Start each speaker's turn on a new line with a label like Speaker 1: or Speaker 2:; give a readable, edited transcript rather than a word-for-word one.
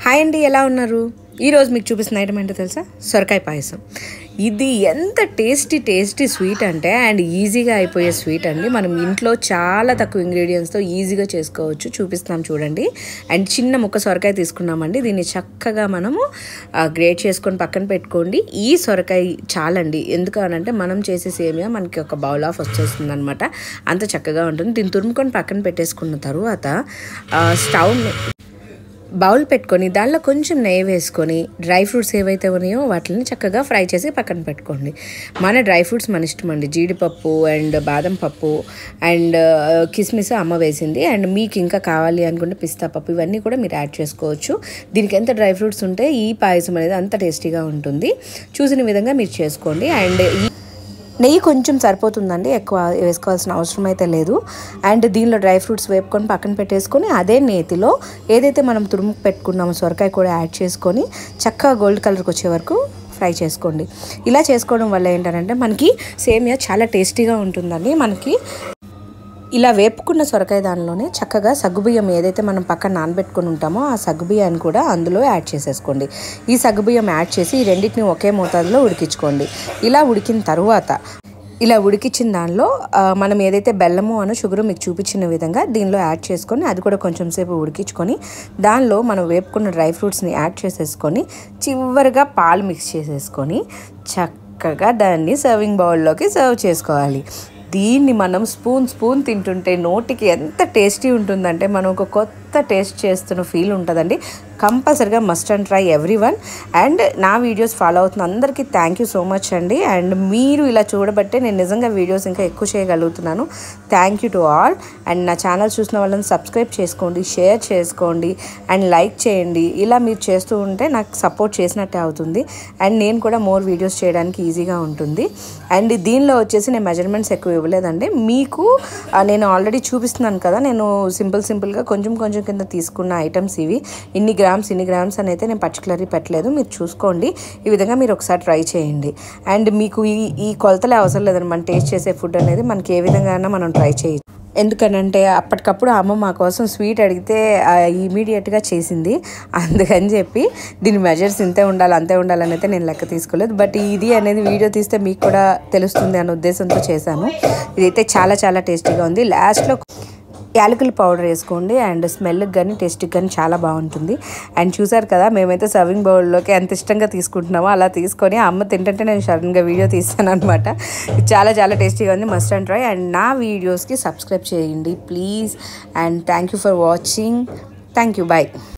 Speaker 1: Hi అండి, ఎలా ఉన్నారు? ఈరోజు మీకు చూపిస్తున్న ఐటమ్ ఏంటో తెలుసా? సొరకాయ పాయసం. ఇది ఎంత టేస్టీ స్వీట్ అంటే అండ్ ఈజీగా అయిపోయే స్వీట్ అండి. మనం ఇంట్లో చాలా తక్కువ ఇంగ్రీడియంట్స్తో ఈజీగా చేసుకోవచ్చు. చూపిస్తాం చూడండి. అండ్ చిన్న ముక్క సొరకాయ తీసుకున్నామండి. దీన్ని చక్కగా మనము గ్రేట్ చేసుకొని పక్కన పెట్టుకోండి. ఈ సొరకాయ చాలండి. ఎందుకు అనంటే మనం చేసే సేమియా మనకి ఒక బౌల్ ఆఫ్ వచ్చేస్తుంది అనమాట. అంత చక్కగా ఉంటుంది. దీన్ని తురుముకొని పక్కన పెట్టేసుకున్న తర్వాత స్టవ్ బౌల్ పెట్టుకొని దానిలో కొంచెం నెయ్యి వేసుకొని డ్రై ఫ్రూట్స్ ఏవైతే ఉన్నాయో వాటిని చక్కగా ఫ్రై చేసి పక్కన పెట్టుకోండి. మన డ్రై ఫ్రూట్స్ మన ఇష్టం అండి. జీడిపప్పు అండ్ బాదం పప్పు అండ్ కిస్మిస్ అమ్మ వేసింది. అండ్ మీకు ఇంకా కావాలి అనుకుంటే పిస్తా పప్పు ఇవన్నీ కూడా మీరు యాడ్ చేసుకోవచ్చు. దీనికి ఎంత డ్రై ఫ్రూట్స్ ఉంటే ఈ పాయసం అనేది అంత టేస్టీగా ఉంటుంది. చూసిన విధంగా మీరు చేసుకోండి. అండ్ నెయ్యి కొంచెం సరిపోతుందండి, ఎక్కువ వేసుకోవాల్సిన అవసరం అయితే లేదు. అండ్ దీనిలో డ్రై ఫ్రూట్స్ వేపుకొని పక్కన పెట్టేసుకొని అదే నేతిలో ఏదైతే మనం తురుము పెట్టుకున్నామో సొరకాయ కూడా యాడ్ చేసుకొని చక్కగా గోల్డ్ కలర్కి వచ్చే వరకు ఫ్రై చేసుకోండి. ఇలా చేసుకోవడం వల్ల ఏంటంటే మనకి సేమియా చాలా టేస్టీగా ఉంటుందండి. మనకి ఇలా వేపుకున్న సొరకాయ దానిలోనే చక్కగా సగ్గుబియ్యం ఏదైతే మనం పక్కన నానబెట్టుకుని ఉంటామో ఆ సగ్గుబియ్యాన్ని కూడా అందులో యాడ్ చేసేసుకోండి. ఈ సగ్గుబియ్యం యాడ్ చేసి ఈ రెండింటిని ఒకే మోతాదులో ఉడికించుకోండి. ఇలా ఉడికిన తర్వాత ఇలా ఉడికించిన దానిలో మనం ఏదైతే బెల్లము అను షుగరు మీకు చూపించిన విధంగా దీనిలో యాడ్ చేసుకొని అది కూడా కొంచెం సేపు ఉడికించుకొని దానిలో మనం వేపుకున్న డ్రై ఫ్రూట్స్ని యాడ్ చేసేసుకొని చివరిగా పాలు మిక్స్ చేసేసుకొని చక్కగా దాన్ని సర్వింగ్ బౌల్లోకి సర్వ్ చేసుకోవాలి. దీన్ని మనం స్పూన్ తింటుంటే నోటికి ఎంత టేస్టీ ఉంటుందంటే మనం ఒక కొత్త టేస్ట్ చేస్తున్న ఫీల్ ఉంటుందండి. కంపల్సరిగా must and try everyone. And నా వీడియోస్ ఫాలో అవుతున్న అందరికీ థ్యాంక్ యూ సో మచ్ అండి. అండ్ మీరు ఇలా చూడబట్టే నేను నిజంగా వీడియోస్ ఇంకా ఎక్కువ చేయగలుగుతున్నాను. Thank you to all. And నా ఛానల్ చూసిన వాళ్ళని సబ్స్క్రైబ్ చేసుకోండి, షేర్ చేసుకోండి అండ్ లైక్ చేయండి. ఇలా మీరు చేస్తూ ఉంటే నాకు సపోర్ట్ చేసినట్టే అవుతుంది. అండ్ నేను కూడా మోర్ వీడియోస్ చేయడానికి ఈజీగా ఉంటుంది. అండ్ దీనిలో వచ్చేసి నేను మెజర్మెంట్స్ ఎక్కువ ఇవ్వలేదండి. మీకు నేను ఆల్రెడీ చూపిస్తున్నాను కదా, నేను సింపుల్గా కొంచెం కింద తీసుకున్న ఐటమ్స్ ఇవి. ఇన్ని గ్రామ్స్ అని అయితే నేను పర్టికులర్గా పెట్టలేదు. మీరు చూసుకోండి. ఈ విధంగా మీరు ఒకసారి ట్రై చేయండి. అండ్ మీకు ఈ కొలతలే అవసరం లేదండి. మనం టేస్ట్ చేసే ఫుడ్ అనేది మనకి ఏ విధంగా అయినా మనం ట్రై చేయొచ్చు. ఎందుకనంటే అప్పటికప్పుడు అమ్మ మా కోసం స్వీట్ అడిగితే ఇమీడియట్గా చేసింది. అందుకని చెప్పి దీని మెజర్స్ అంతే ఉండాలని అయితే నేను లెక్క తీసుకోలేదు. బట్ ఇది అనేది వీడియో తీస్తే మీకు కూడా తెలుస్తుంది అనే ఉద్దేశంతో చేశాను. ఇదైతే చాలా టేస్టీగా ఉంది. లాస్ట్లో యాలకుల పౌడర్ వేసుకోండి. అండ్ స్మెల్కి కానీ టేస్ట్కి కానీ చాలా బాగుంటుంది. అండ్ చూసారు కదా, మేమైతే సర్వింగ్ బౌల్లోకి ఎంత ఇష్టంగా తీసుకుంటున్నామో అలా తీసుకొని అమ్మ తింటుంటే నేను సడన్గా వీడియో తీస్తాను అనమాట. చాలా టేస్టీగా ఉంది. Must and try. అండ్ నా వీడియోస్కి సబ్స్క్రైబ్ చేయండి please. And thank you for watching. Thank you. Bye.